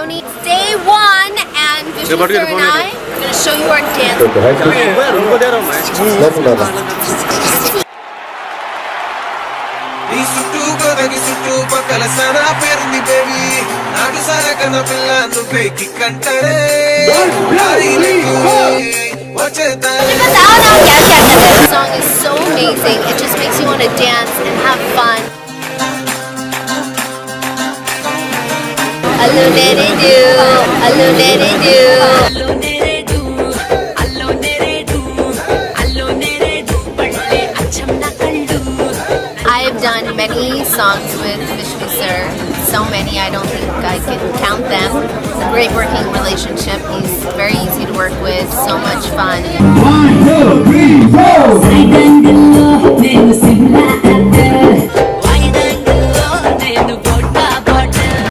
Leone. Day 1 and Vishnu sir and I are going to show you our dance. Pakala sana perni baby naadu sara kana pilla nu fake kantare This song is so amazing. It just makes you want to dance and have fun. Allo nere do, allo nere do, allo nere do, allo nere do, allo nere do, palle acham na kallu. I have done many songs with Vishnu sir, so many I don't think I can count them. It's a great working relationship. He's very easy to work with, so much fun. 1, 2, 3, 4.